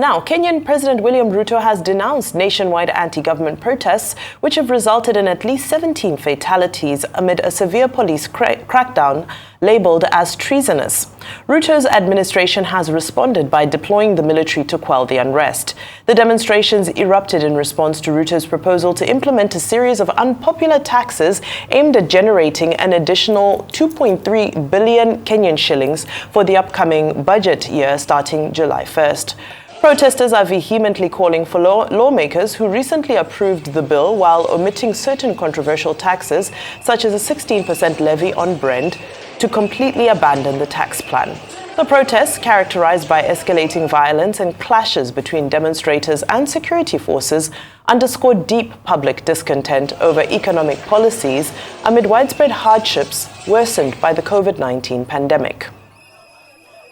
Now, Kenyan President William Ruto has denounced nationwide anti-government protests, which have resulted in at least 17 fatalities amid a severe police crackdown labelled as treasonous. Ruto's administration has responded by deploying the military to quell the unrest. The demonstrations erupted in response to Ruto's proposal to implement a series of unpopular taxes aimed at generating an additional 2.3 billion Kenyan shillings for the upcoming budget year starting July 1st. Protesters are vehemently calling for lawmakers who recently approved the bill while omitting certain controversial taxes, such as a 16% levy on Brent, to completely abandon the tax plan. The protests, characterized by escalating violence and clashes between demonstrators and security forces, underscore deep public discontent over economic policies amid widespread hardships worsened by the COVID-19 pandemic.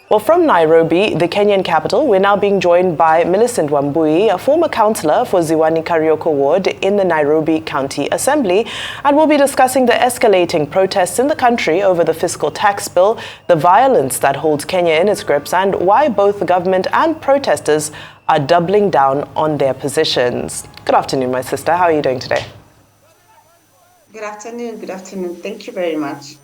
Well, from Nairobi, the Kenyan capital, we're now being joined by Millicent Wambui, a former councillor for Ziwani Karioko ward in the Nairobi County Assembly, and we'll be discussing the escalating protests in the country over the fiscal tax bill, the violence that holds Kenya in its grips, and why both the government and protesters are doubling down on their positions. Good afternoon, my sister. How are you doing today? Good afternoon. Good afternoon. Thank you very much.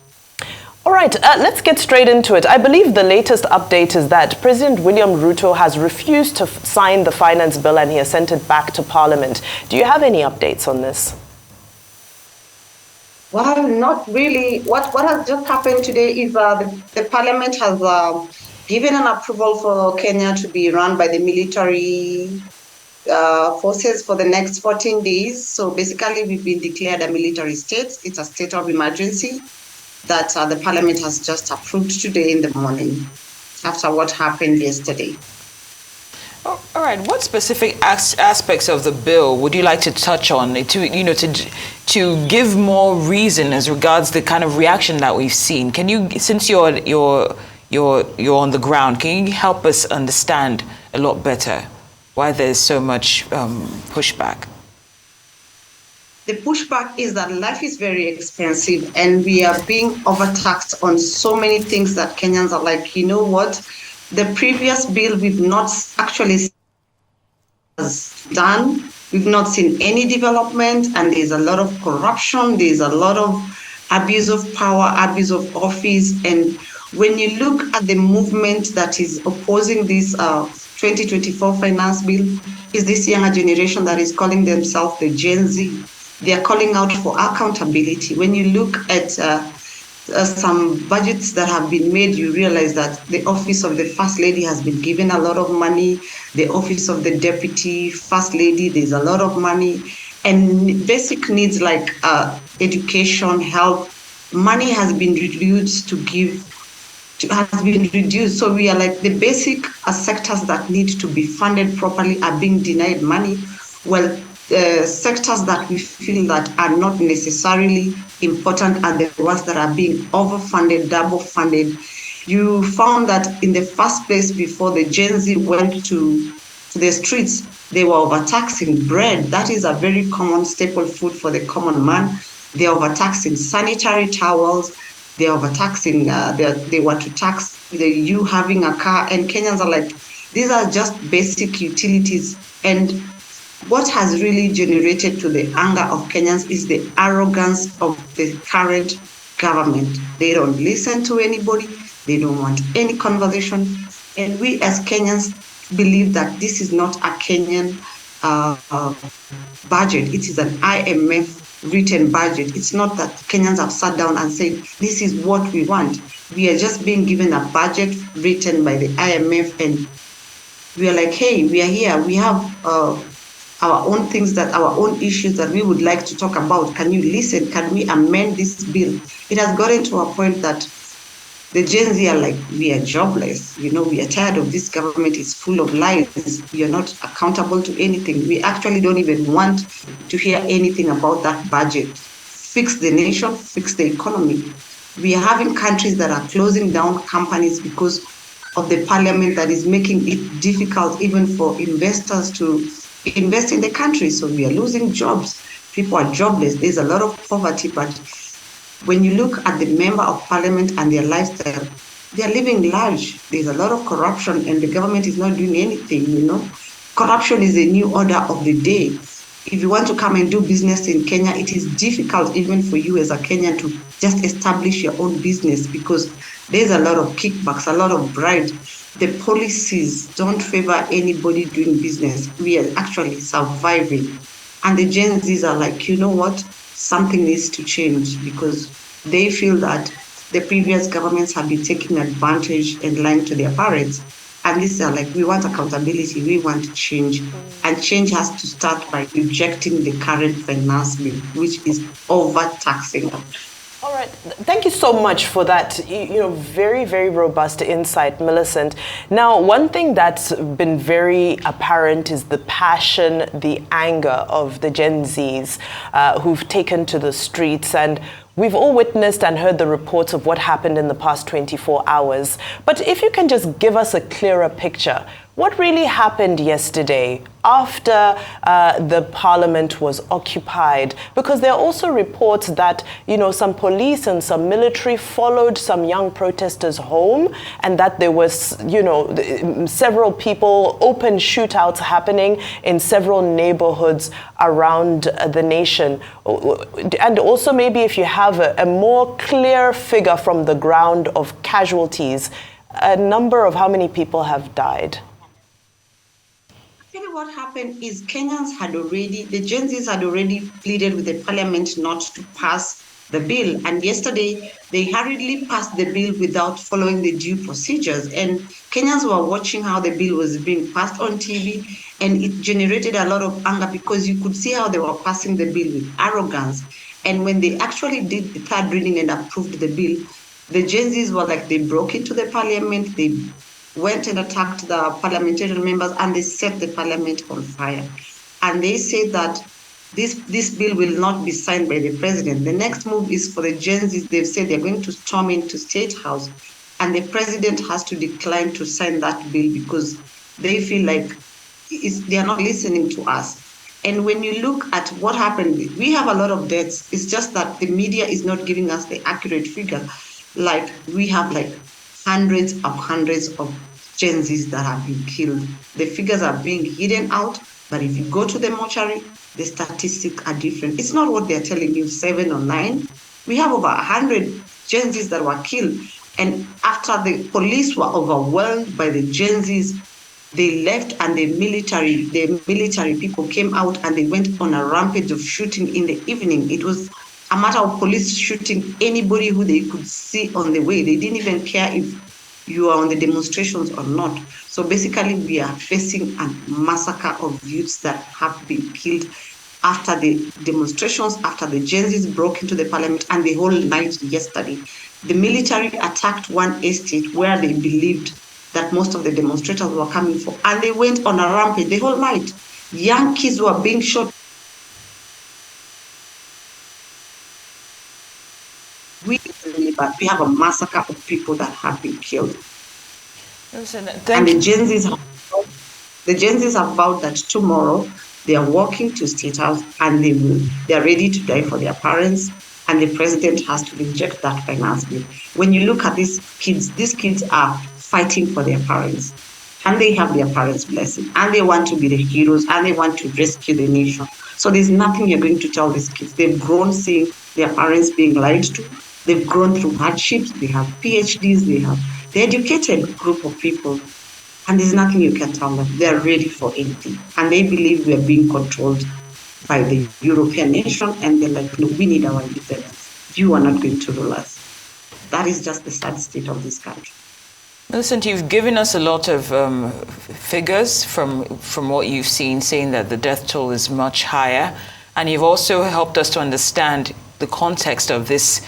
All right, let's get straight into it. I believe the latest update is that President William Ruto has refused to sign the finance bill and he has sent it back to Parliament. Do you have any updates on this? Well, not really. What has just happened today is the Parliament has given an approval for Kenya to be run by the military forces for the next 14 days. So basically, we've been declared a military state. It's a state of emergency that the Parliament has just approved today in the morning after what happened yesterday. All right. What specific aspects of the bill would you like to touch on to give more reason as regards the kind of reaction that we've seen? Can you, since you're on the ground, can you help us understand a lot better why there's so much pushback? The pushback is that life is very expensive and we are being overtaxed on so many things that Kenyans are like, you know what? The previous bill we've not actually done. We've not seen any development, and there's a lot of corruption. There's a lot of abuse of power, abuse of office. And when you look at the movement that is opposing this 2024 finance bill, is this younger generation that is calling themselves the Gen Z. They are calling out for accountability. When you look at some budgets that have been made, you realize that the office of the First Lady has been given a lot of money. The office of the Deputy First Lady, there's a lot of money. And basic needs like education, health, money has been reduced So we are like the basic sectors that need to be funded properly are being denied money. Well, sectors that we feel that are not necessarily important are the ones that are being overfunded, double funded. You found that in the first place, before the Gen Z went to the streets, they were overtaxing bread. That is a very common staple food for the common man. They're overtaxing sanitary towels. They're overtaxing, they want to tax you having a car. And Kenyans are like, these are just basic utilities. And what has really generated to the anger of Kenyans is the arrogance of the current government. They don't listen to anybody. They don't want any conversation. And we as Kenyans believe that this is not a Kenyan budget. It is an IMF written budget. It's not that Kenyans have sat down and said, this is what we want. We are just being given a budget written by the IMF, and we are like, hey, we are here. We have our own things, our own issues that we would like to talk about. Can you listen? Can we amend this bill? It has gotten to a point that the Gen Z are like, we are jobless. We are tired of this government. It's full of lies. We are not accountable to anything. We actually don't even want to hear anything about that budget. Fix the nation, fix the economy. We are having countries that are closing down companies because of the parliament that is making it difficult even for investors to invest in the country. So we are losing jobs. People are jobless. There's a lot of poverty, but when you look at the member of parliament and their lifestyle, they are living large. There's a lot of corruption and the government is not doing anything, corruption is a new order of the day. If you want to come and do business in Kenya, it is difficult even for you as a Kenyan to just establish your own business because there's a lot of kickbacks, a lot of bribes. The policies don't favor anybody doing business. We are actually surviving. And the Gen Zs are like, you know what? Something needs to change because they feel that the previous governments have been taking advantage and lying to their parents. And these are like, we want accountability, we want change. And change has to start by rejecting the current finance bill, which is overtaxing. All right. Thank you so much for that, very, very robust insight, Millicent. Now, one thing that's been very apparent is the passion, the anger of the Gen Zs who've taken to the streets. And we've all witnessed and heard the reports of what happened in the past 24 hours. But if you can just give us a clearer picture, what really happened yesterday after the parliament was occupied? Because there are also reports that, some police and some military followed some young protesters home and that there was, several people, open shootouts happening in several neighborhoods around the nation. And also maybe if you have a more clear figure from the ground of casualties, a number of how many people have died. What happened is the Gen Zs had already pleaded with the parliament not to pass the bill. And yesterday, they hurriedly passed the bill without following the due procedures. And Kenyans were watching how the bill was being passed on TV, and it generated a lot of anger because you could see how they were passing the bill with arrogance. And when they actually did the third reading and approved the bill, the Gen Zs were like, they broke into the parliament, they went and attacked the parliamentarian members, and they set the parliament on fire. And they said that this bill will not be signed by the president. The next move is for the Gen Zs. They've said they're going to storm into State House, and the president has to decline to sign that bill because they feel like they are not listening to us. And when you look at what happened, we have a lot of deaths. It's just that the media is not giving us the accurate figure. Like, we have hundreds of Gen Zs that have been killed. The figures are being hidden out, but if you go to the mortuary, the statistics are different. It's not what they're telling you, 7 or 9. We have over 100 Gen Zs that were killed. And after the police were overwhelmed by the Gen Zs, they left, and the military people came out and they went on a rampage of shooting in the evening. It was a matter of police shooting anybody who they could see on the way. They didn't even care if you are on the demonstrations or not. So basically, we are facing a massacre of youths that have been killed after the demonstrations, after the Gen Zs broke into the parliament, and the whole night yesterday. The military attacked one estate where they believed that most of the demonstrators were coming from, and they went on a rampage the whole night. Young kids were being shot. We have a massacre of people that have been killed. Listen, and the Gen Zs have vowed that tomorrow they are walking to State House, and they are ready to die for their parents, and the president has to reject that finance bill. When you look at these kids are fighting for their parents, and they have their parents' blessing, and they want to be the heroes, and they want to rescue the nation. So there's nothing you're going to tell these kids. They've grown seeing their parents being lied to. They've grown through hardships. They have PhDs. They're educated group of people, and there's nothing you can tell them. They're ready for anything, and they believe we're being controlled by the European nation, and they're like, no, we need our independence. You are not going to rule us. That is just the sad state of this country. Millicent, you've given us a lot of figures from what you've seen, saying that the death toll is much higher, and you've also helped us to understand the context of this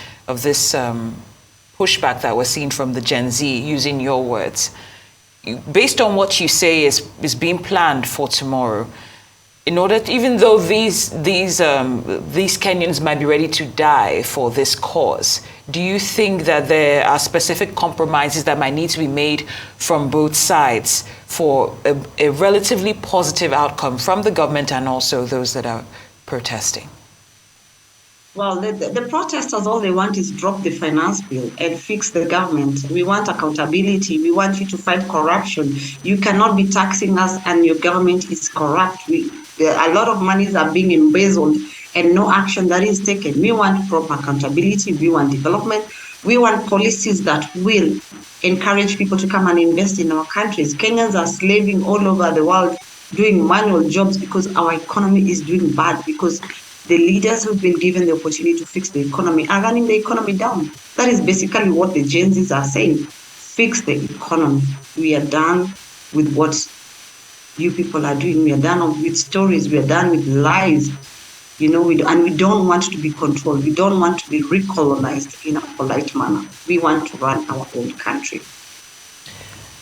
pushback that we're seeing from the Gen Z, using your words. Based on what you say is being planned for tomorrow, in order to, even though these Kenyans might be ready to die for this cause, do you think that there are specific compromises that might need to be made from both sides for a relatively positive outcome from the government and also those that are protesting? Well, the protesters, all they want is drop the finance bill and fix the government. We want accountability. We want you to fight corruption. You cannot be taxing us and your government is corrupt. A lot of monies are being embezzled and no action that is taken. We want proper accountability. We want development. We want policies that will encourage people to come and invest in our countries. Kenyans are slaving all over the world doing manual jobs because our economy is doing bad, because the leaders who've been given the opportunity to fix the economy are running the economy down. That is basically what the Gen Zs are saying. Fix the economy. We are done with what you people are doing. We are done with stories. We are done with lies. We don't want to be controlled. We don't want to be recolonized in a polite manner. We want to run our own country.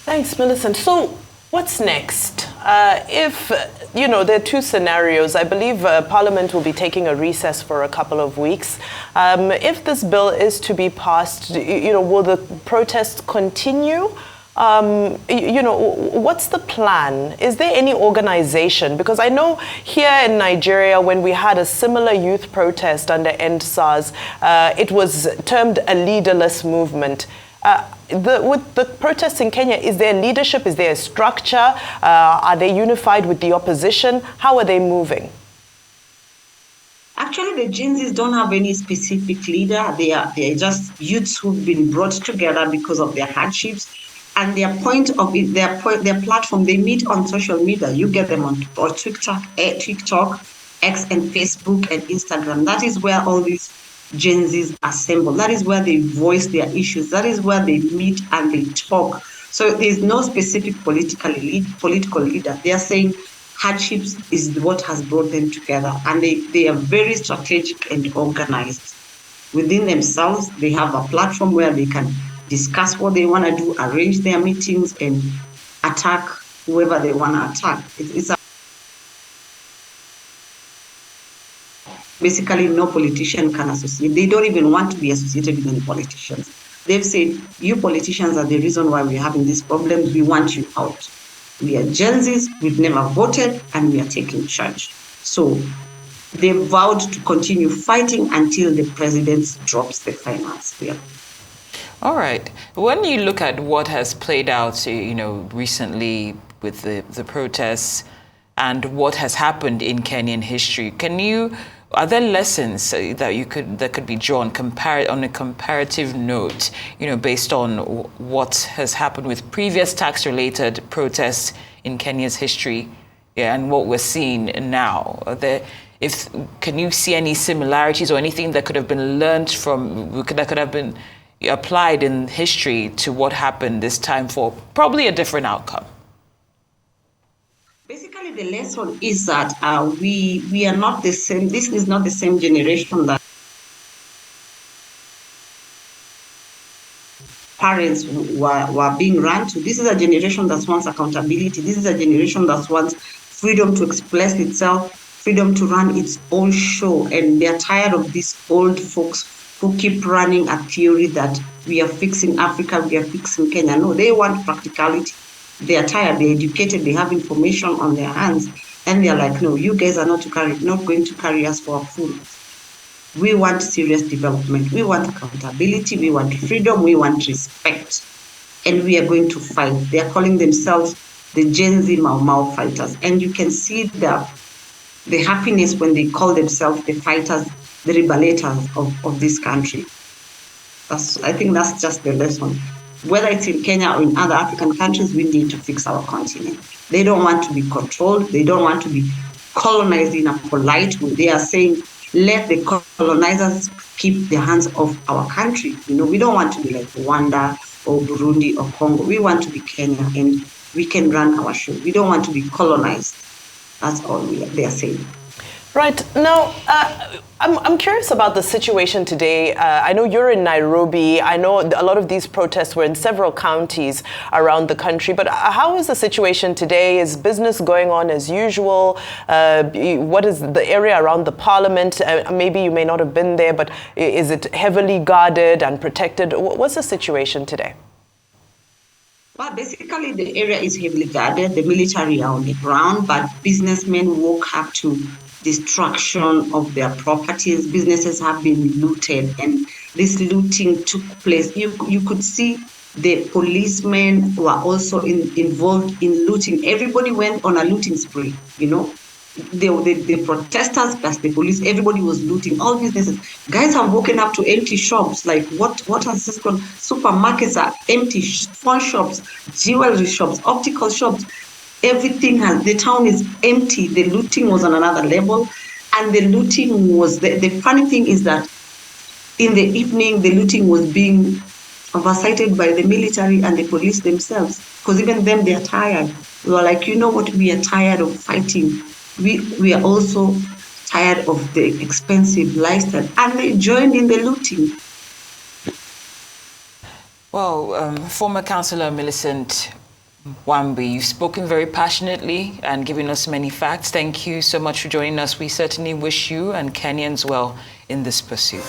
Thanks, Millicent. So what's next? If, there are two scenarios. I believe Parliament will be taking a recess for a couple of weeks. If this bill is to be passed, will the protests continue? What's the plan? Is there any organization? Because I know here in Nigeria, when we had a similar youth protest under End SARS, it was termed a leaderless movement. With the protests in Kenya, is there leadership? Is there a structure? Are they unified with the opposition? How are they moving? Actually, the Gen Zs don't have any specific leader. They are just youths who've been brought together because of their hardships. And their their platform, they meet on social media. You get them on TikTok, X, and Facebook and Instagram. That is where all these Gen Zs assemble. That is where they voice their issues. That is where they meet and they talk. So there's no specific political leader. They are saying hardships is what has brought them together. And they are very strategic and organized. Within themselves, they have a platform where they can discuss what they want to do, arrange their meetings, and attack whoever they want to attack. Basically, no politician can associate. They don't even want to be associated with any politicians. They've said, you politicians are the reason why we're having these problems. We want you out. We are Gen Zs, we've never voted, and we are taking charge. So they vowed to continue fighting until the president drops the finance bill. All right. When you look at what has played out, recently with the protests and what has happened in Kenyan history, are there lessons that could be drawn on a comparative note, based on what has happened with previous tax-related protests in Kenya's history, and what we're seeing now? Can you see any similarities or anything that could have been learned that could have been applied in history to what happened this time for probably a different outcome? Basically, the lesson is that we are not the same. This is not the same generation that parents were being run to. This is a generation that wants accountability. This is a generation that wants freedom to express itself, freedom to run its own show. And they're tired of these old folks who keep running a theory that we are fixing Africa, we are fixing Kenya. No, they want practicality. They are tired, they're educated, they have information on their hands, and they're like, no, you guys are not going to carry us for a fool. We want serious development, we want accountability, we want freedom, we want respect, and we are going to fight. They are calling themselves the Gen Z Mau Mau fighters, and you can see the happiness when they call themselves the fighters, the liberators of this country. I think that's just the lesson. Whether it's in Kenya or in other African countries, we need to fix our continent. They don't want to be controlled. They don't want to be colonized in a polite way. They are saying, let the colonizers keep their hands off our country. We don't want to be like Rwanda or Burundi or Congo. We want to be Kenya, and we can run our show. We don't want to be colonized. That's all they are saying. Right. Now, I'm curious about the situation today. I know you're in Nairobi. I know a lot of these protests were in several counties around the country. But how is the situation today? Is business going on as usual? What is the area around the parliament? Maybe you may not have been there, but is it heavily guarded and protected? What's the situation today? Well, basically, the area is heavily guarded. The military are on the ground, but businessmen walk up to destruction of their properties. Businesses have been looted, and this looting took place. You could see the policemen were also involved in looting. Everybody went on a looting spree, The protesters plus the police, everybody was looting all businesses. Guys have woken up to empty shops. Like what has this called? Supermarkets are empty, phone shops, jewelry shops, optical shops. Everything the town is empty. The looting was on another level. And the looting was, the funny thing is that in the evening, the looting was being oversighted by the military and the police themselves. Because even them, they are tired. They were like, you know what, we are tired of fighting. We are also tired of the expensive lifestyle. And they joined in the looting. Well, former Councillor Millicent Wambui, you've spoken very passionately and given us many facts. Thank you so much for joining us. We certainly wish you and Kenyans well in this pursuit.